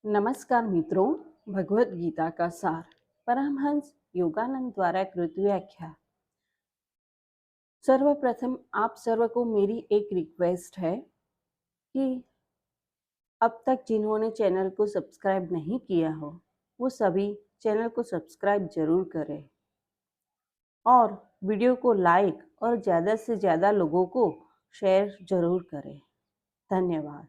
नमस्कार मित्रों, भगवत गीता का सार परमहंस योगानंद द्वारा कृत व्याख्या। सर्वप्रथम आप सर्व को मेरी एक रिक्वेस्ट है कि अब तक जिन्होंने चैनल को सब्सक्राइब नहीं किया हो वो सभी चैनल को सब्सक्राइब जरूर करें और वीडियो को लाइक और ज़्यादा से ज़्यादा लोगों को शेयर जरूर करें। धन्यवाद।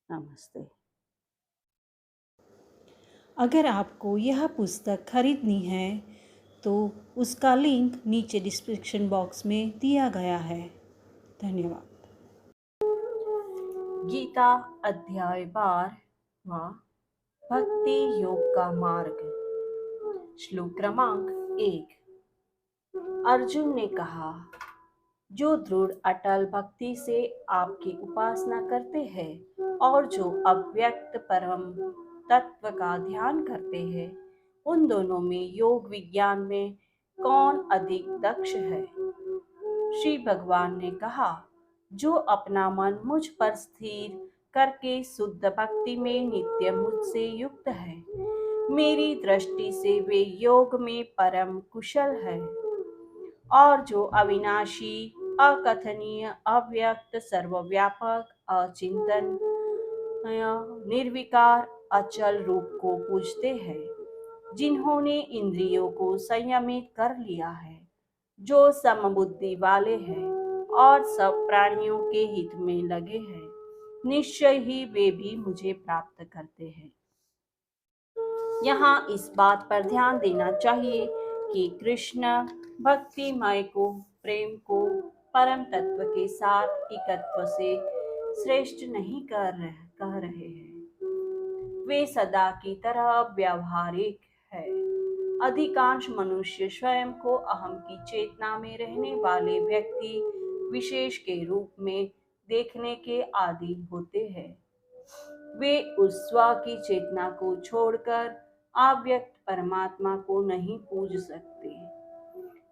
नमस्ते। अगर आपको यह पुस्तक खरीदनी है तो उसका लिंक नीचे डिस्क्रिप्शन बॉक्स में दिया गया है। धन्यवाद। गीता अध्याय 12 भक्ति योग का मार्ग। श्लोक क्रमांक 1। अर्जुन ने कहा, जो दृढ़ अटल भक्ति से आपकी उपासना करते हैं और जो अव्यक्त परम तत्व का ध्यान करते हैं, उन दोनों में योग विज्ञान में कौन अधिक दक्ष है? श्री भगवान ने कहा, जो अपना मन मुझ पर स्थिर करके शुद्ध भक्ति में नित्य मुझसे युक्त है, मेरी दृष्टि से वे योग में परम कुशल है। और जो अविनाशी, अकथनीय, अव्यक्त, सर्वव्यापक, अचिंतन, निर्विकार, अचल रूप को पूजते हैं, जिन्होंने इंद्रियों को संयमित कर लिया है, जो समबुद्धि वाले हैं और सब प्राणियों के हित में लगे हैं, निश्चय ही वे भी मुझे प्राप्त करते हैं। यहाँ इस बात पर ध्यान देना चाहिए कि कृष्ण भक्तिमय को, प्रेम को परम तत्व के साथ एकत्व से श्रेष्ठ नहीं कह रहे हैं। वे सदा की तरह व्यावहारिक है। अधिकांश मनुष्य स्वयं को अहम की चेतना में रहने वाले व्यक्ति विशेष के रूप में देखने के आदी होते हैं। वे उस स्व की चेतना को छोड़कर अव्यक्त परमात्मा को नहीं पूज सकते।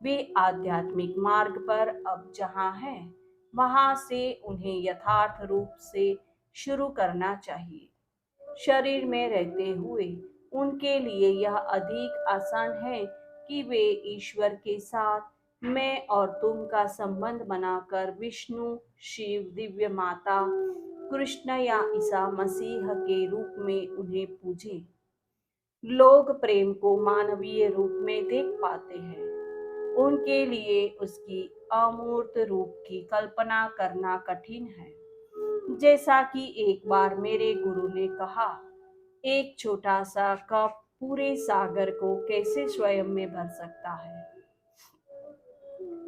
वे आध्यात्मिक मार्ग पर अब जहाँ हैं, वहां से उन्हें यथार्थ रूप से शुरू करना चाहिए। शरीर में रहते हुए उनके लिए यह अधिक आसान है कि वे ईश्वर के साथ मैं और तुम का संबंध बनाकर विष्णु, शिव, दिव्य माता, कृष्ण या ईसा मसीह के रूप में उन्हें पूजें। लोग प्रेम को मानवीय रूप में देख पाते हैं, उनके लिए उसकी अमूर्त रूप की कल्पना करना कठिन है। जैसा कि एक बार मेरे गुरु ने कहा, एक छोटा सा कप पूरे सागर को कैसे स्वयं में भर सकता है।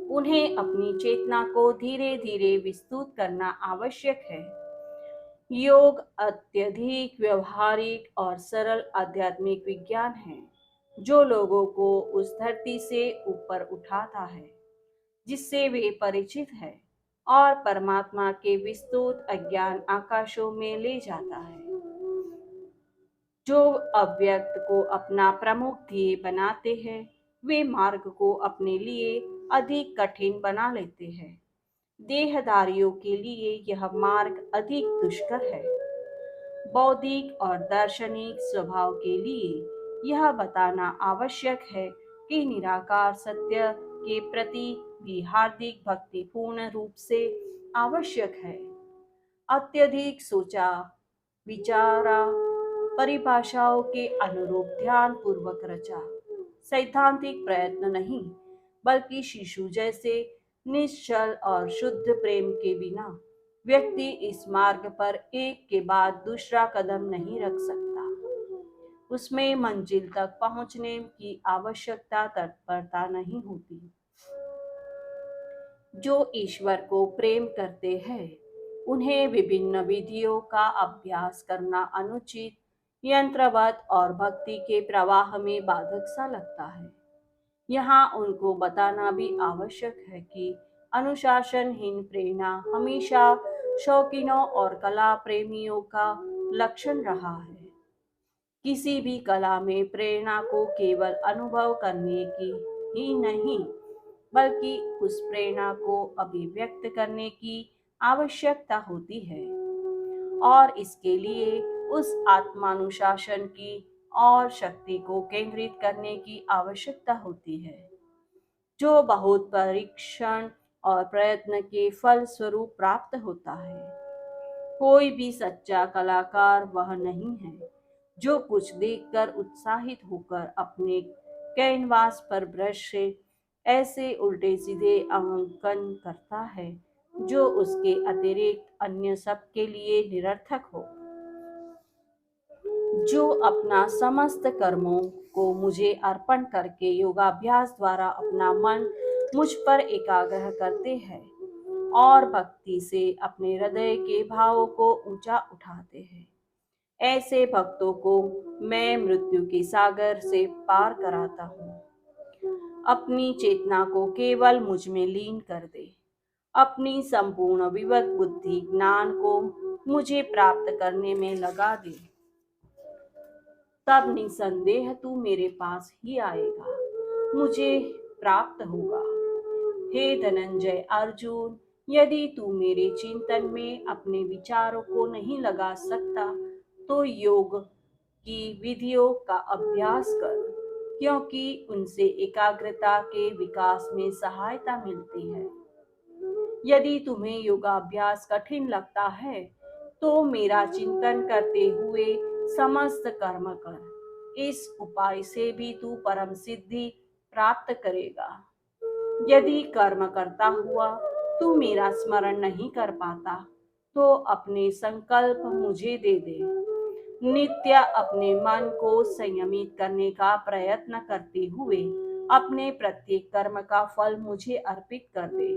उन्हें अपनी चेतना को धीरे धीरे विस्तृत करना आवश्यक है। योग अत्यधिक व्यवहारिक और सरल आध्यात्मिक विज्ञान है, जो लोगों को उस धरती से ऊपर उठाता है जिससे वे परिचित हैं और परमात्मा के विस्तृत अज्ञान आकाशों में ले जाता है। जो अव्यक्त को अपना प्रमुख ध्येय बनाते हैं, वे मार्ग को अपने लिए अधिक कठिन बना लेते हैं। देहधारियों के लिए यह मार्ग अधिक दुष्कर है। बौद्धिक और दार्शनिक स्वभाव के लिए यह बताना आवश्यक है कि निराकार सत्य के प्रति भी हार्दिक भक्ति पूर्ण रूप से आवश्यक है। अत्यधिक सोचा विचारा परिभाषाओं के अनुरूप ध्यान पूर्वक रचा सैद्धांतिक प्रयत्न नहीं, बल्कि शिशु जैसे निश्चल और शुद्ध प्रेम के बिना व्यक्ति इस मार्ग पर एक के बाद दूसरा कदम नहीं रख सकता। उसमें मंजिल तक पहुंचने की आवश्यकता तत्परता नहीं होती। जो ईश्वर को प्रेम करते हैं, उन्हें विभिन्न विधियों का अभ्यास करना अनुचित, यंत्रवत और भक्ति के प्रवाह में बाधक सा लगता है। यहाँ उनको बताना भी आवश्यक है कि अनुशासनहीन प्रेरणा हमेशा शौकीनों और कला प्रेमियों का लक्षण रहा है। किसी भी कला में प्रेरणा को केवल अनुभव करने की ही नहीं, बल्कि उस प्रेरणा को अभिव्यक्त करने की आवश्यकता होती है और इसके लिए उस आत्मानुशासन की और शक्ति को केंद्रित करने की आवश्यकता होती है, जो बहुत परीक्षण और प्रयत्न के फल स्वरूप प्राप्त होता है। कोई भी सच्चा कलाकार वह नहीं है जो कुछ देखकर उत्साहित होकर अपने कैनवास पर ब्रश से ऐसे उल्टे सीधे अंकन करता है जो उसके अतिरिक्त अन्य सब के लिए निरर्थक हो। जो अपना समस्त कर्मों को मुझे अर्पण करके योगाभ्यास द्वारा अपना मन मुझ पर एकाग्र करते हैं और भक्ति से अपने हृदय के भावों को ऊंचा उठाते हैं, ऐसे भक्तों को मैं मृत्यु के सागर से पार कराता हूँ। अपनी चेतना को केवल मुझ में लीन कर दे, अपनी संपूर्ण विवेक बुद्धि ज्ञान को मुझे प्राप्त करने में लगा दे, तब निसंदेह तू मेरे पास ही आएगा, मुझे प्राप्त होगा। हे धनंजय अर्जुन, यदि तू मेरे चिंतन में अपने विचारों को नहीं लगा सकता तो योग की विधियों का अभ्यास कर, क्योंकि उनसे एकाग्रता के विकास में सहायता मिलती है। यदि तुम्हें योगाभ्यास कठिन लगता है तो मेरा चिंतन करते हुए समस्त कर्म कर, इस उपाय से भी तू परम सिद्धि प्राप्त करेगा। यदि कर्म करता हुआ तू मेरा स्मरण नहीं कर पाता तो अपने संकल्प मुझे दे दे। नित्य अपने मन को संयमित करने का प्रयत्न करते हुए अपने प्रत्येक कर्म का फल मुझे अर्पित कर दे।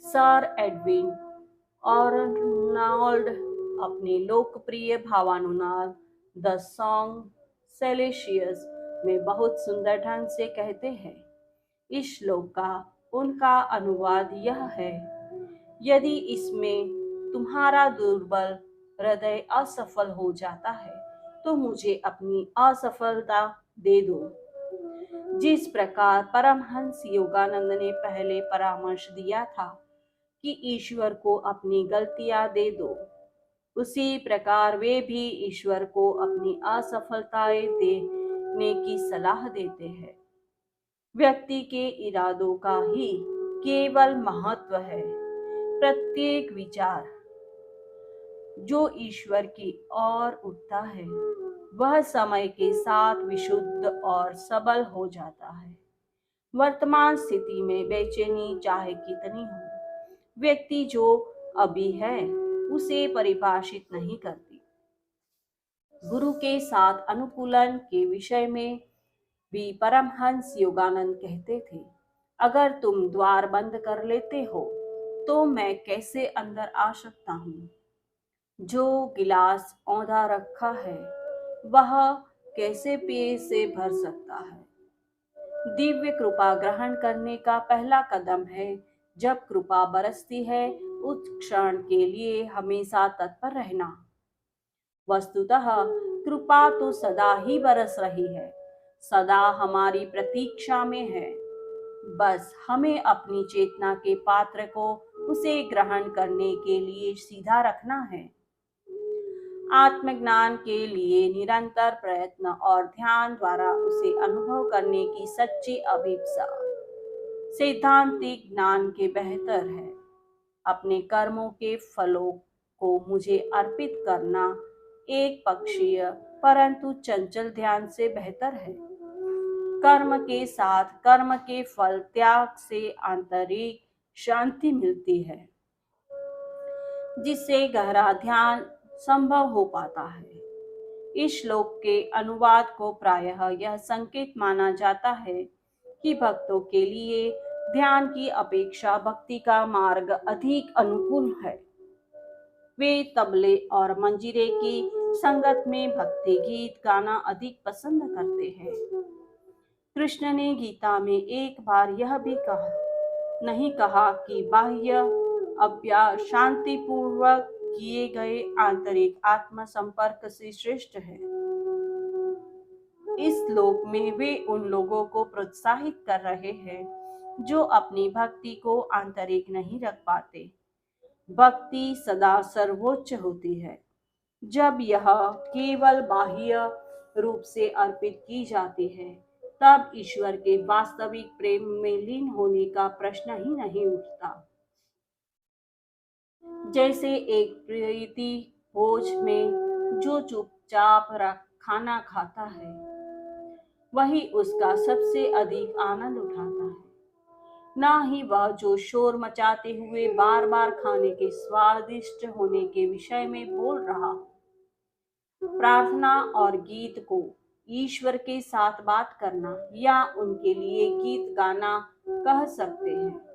सर एडविन आर्नोल्ड अपने लोकप्रिय भावानुवाद द सॉन्ग सेलेशियस में बहुत सुंदर ढंग से कहते हैं। इस श्लोक का उनका अनुवाद यह है, यदि इसमें तुम्हारा दुर्बल हृदय असफल हो जाता है तो मुझे अपनी असफलता दे दो। जिस प्रकार परमहंस योगानंद ने पहले परामर्श दिया था कि ईश्वर को अपनी गलतियां दे दो, उसी प्रकार वे भी ईश्वर को अपनी असफलताएं देने की सलाह देते हैं। व्यक्ति के इरादों का ही केवल महत्व है। प्रत्येक विचार जो ईश्वर की ओर उठता है वह समय के साथ विशुद्ध और सबल हो जाता है। वर्तमान स्थिति में बेचैनी चाहे कितनी हो, व्यक्ति जो अभी है उसे परिभाषित नहीं करती। गुरु के साथ अनुकूलन के विषय में भी परमहंस योगानंद कहते थे, अगर तुम द्वार बंद कर लेते हो तो मैं कैसे अंदर आ सकता हूँ? जो गिलास औंधा रखा है वह कैसे पेय से भर सकता है? दिव्य कृपा ग्रहण करने का पहला कदम है जब कृपा बरसती है उस क्षण के लिए हमेशा तत्पर रहना। वस्तुतः कृपा तो सदा ही बरस रही है, सदा हमारी प्रतीक्षा में है। बस हमें अपनी चेतना के पात्र को उसे ग्रहण करने के लिए सीधा रखना है। आत्मज्ञान के लिए निरंतर प्रयत्न और ध्यान द्वारा उसे अनुभव करने की सच्ची अभिप्सा सैद्धांतिक ज्ञान के बेहतर है। अपने कर्मों के फलों को मुझे अर्पित करना एक पक्षीय परंतु चंचल ध्यान से बेहतर है। कर्म के साथ कर्म के फल त्याग से आंतरिक शांति मिलती है, जिससे गहरा ध्यान संभव हो पाता है। इस श्लोक के अनुवाद को प्रायः यह संकेत माना जाता है कि भक्तों के लिए ध्यान की अपेक्षा भक्ति का मार्ग अधिक अनुकूल है। वे तबले और मंजीरे की संगत में भक्ति गीत गाना अधिक पसंद करते हैं। कृष्ण ने गीता में एक बार यह भी नहीं कहा कि बाह्य अभ्यास शांतिपूर्वक किए गए आंतरिक आत्म संपर्क से श्रेष्ठ है। इस श्लोक में वे उन लोगों को प्रोत्साहित कर रहे हैं जो अपनी भक्ति को आंतरिक नहीं रख पाते। भक्ति सदा सर्वोच्च होती है, जब यह केवल बाह्य रूप से अर्पित की जाती है, तब ईश्वर के वास्तविक प्रेम में लीन होने का प्रश्न ही नहीं उठता। जैसे एक प्रीति भोज में जो चुपचाप खाना खाता है, वही उसका सबसे अधिक आनंद उठाता है, ना ही वह जो शोर मचाते हुए बार बार खाने के स्वादिष्ट होने के विषय में बोल रहा हो। प्रार्थना और गीत को ईश्वर के साथ बात करना या उनके लिए गीत गाना कह सकते हैं।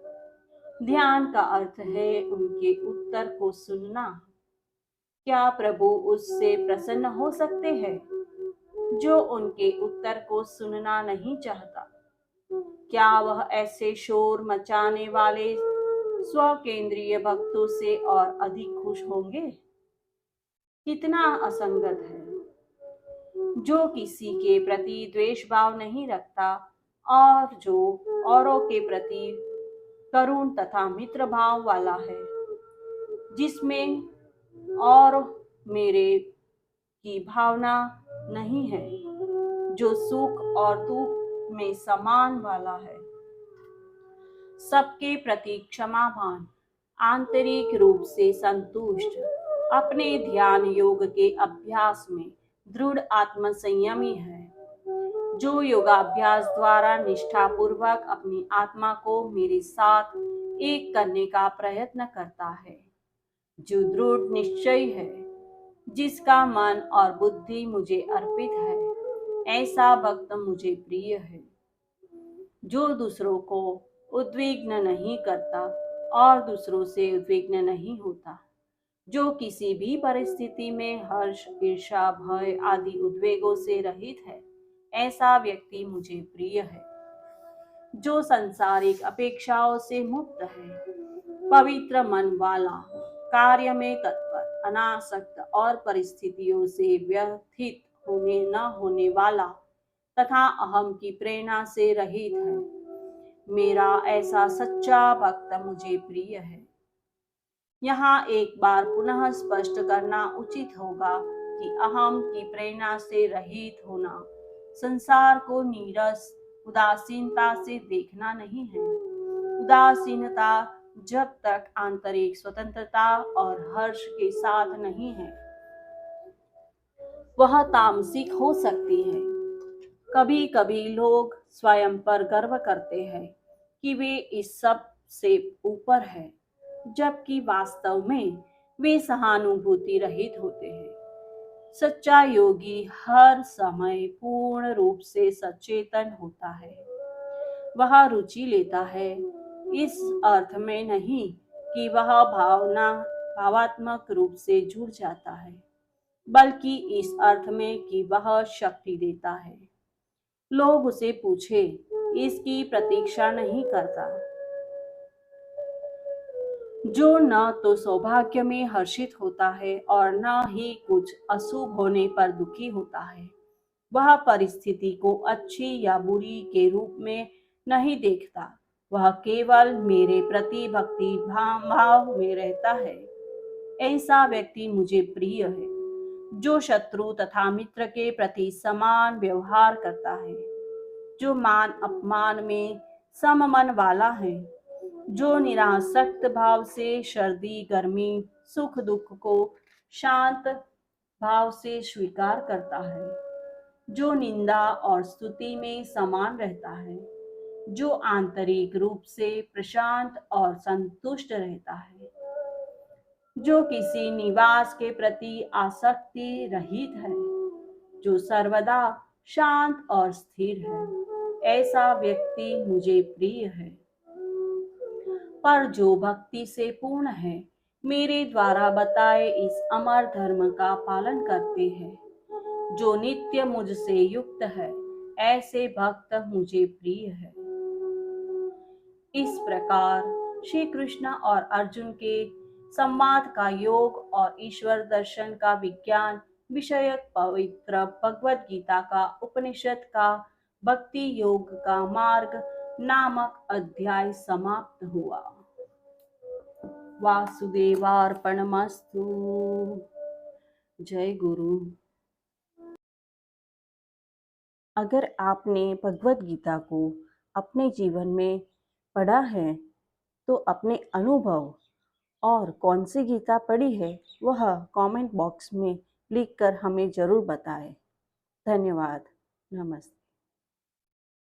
ध्यान का अर्थ है उनके उत्तर को सुनना। क्या प्रभु उससे प्रसन्न हो सकते हैं जो उनके उत्तर को सुनना नहीं चाहता? क्या वह ऐसे शोर मचाने वाले स्वकेंद्रीय भक्तों से और अधिक खुश होंगे? कितना असंगत है। जो किसी के प्रति द्वेष भाव नहीं रखता और जो औरों के प्रति करुण तथा मित्र भाव वाला है, जिसमें और मेरे की भावना नहीं है, जो सुख और दुख में समान वाला है, सबके प्रति क्षमावान, आंतरिक रूप से संतुष्ट, अपने ध्यान योग के अभ्यास में दृढ़ आत्म संयमी है, जो योगाभ्यास द्वारा निष्ठापूर्वक अपनी आत्मा को मेरे साथ एक करने का प्रयत्न करता है, जो दृढ़ निश्चय है, जिसका मन और बुद्धि मुझे अर्पित है, ऐसा भक्त मुझे प्रिय है, जो दूसरों को उद्विग्न नहीं करता और दूसरों से उद्विग्न नहीं होता, जो किसी भी परिस्थिति में हर्ष, ईर्ष्या, भय आदि उद्वेगों से रहित है, ऐसा व्यक्ति मुझे प्रिय है, जो सांसारिक अपेक्षाओं से मुक्त है, पवित्र मन वाला, कार्य में तत्पर, अनासक्त और परिस्थितियों से व्यथित होने न होने वाला तथा अहम की प्रेरणा से रहित है। मेरा ऐसा सच्चा भक्त मुझे प्रिय है। यहाँ एक बार पुनः स्पष्ट करना उचित होगा कि अहम की प्रेरणा से रहित होना संसार को नीरस उदासीनता से देखना नहीं है। उदासीनता जब तक आंतरिक स्वतंत्रता और हर्ष के साथ नहीं है, वह तामसिक हो सकती है। कभी कभी लोग स्वयं पर गर्व करते हैं कि वे इस सब से ऊपर है, जबकि वास्तव में वे सहानुभूति रहित होते हैं। सच्चा योगी हर समय पूर्ण रूप से सचेतन होता है। वह रुचि लेता है, इस अर्थ में नहीं कि वह भावात्मक रूप से जुड़ जाता है, बल्कि इस अर्थ में कि वह शक्ति देता है। लोग उसे पूछे, इसकी प्रतीक्षा नहीं करता, जो न तो सौभाग्य में हर्षित होता है और न ही कुछ अशुभ होने पर दुखी होता है। वह परिस्थिति को अच्छी या बुरी के रूप में नहीं देखता, वह केवल मेरे प्रति भक्ति भाव में रहता है। ऐसा व्यक्ति मुझे प्रिय है, जो शत्रु तथा मित्र के प्रति समान व्यवहार करता है, जो मान अपमान में सममन वाला है, जो निरासक्त भाव से सर्दी गर्मी सुख दुख को शांत भाव से स्वीकार करता है, जो निंदा और स्तुति में समान रहता है, जो आंतरिक रूप से प्रशांत और संतुष्ट रहता है, जो किसी निवास के प्रति आसक्ति रहित है, जो सर्वदा शांत और स्थिर है। ऐसा व्यक्ति मुझे प्रिय है। पर जो भक्ति से पूर्ण है, मेरे द्वारा बताए इस अमर धर्म का पालन करते हैं, जो नित्य मुझसे युक्त है, ऐसे भक्त मुझे प्रिय है। इस प्रकार श्री कृष्ण और अर्जुन के संवाद का योग और ईश्वर दर्शन का विज्ञान विषयक पवित्र भगवद गीता का उपनिषद का भक्ति योग का मार्ग नामक अध्याय समाप्त हुआ। वासुदेवार्पणमस्तु। जय गुरु। अगर आपने भगवत गीता को अपने जीवन में पढ़ा है तो अपने अनुभव और कौन सी गीता पढ़ी है वह कमेंट बॉक्स में लिखकर हमें ज़रूर बताएं। धन्यवाद। नमस्ते।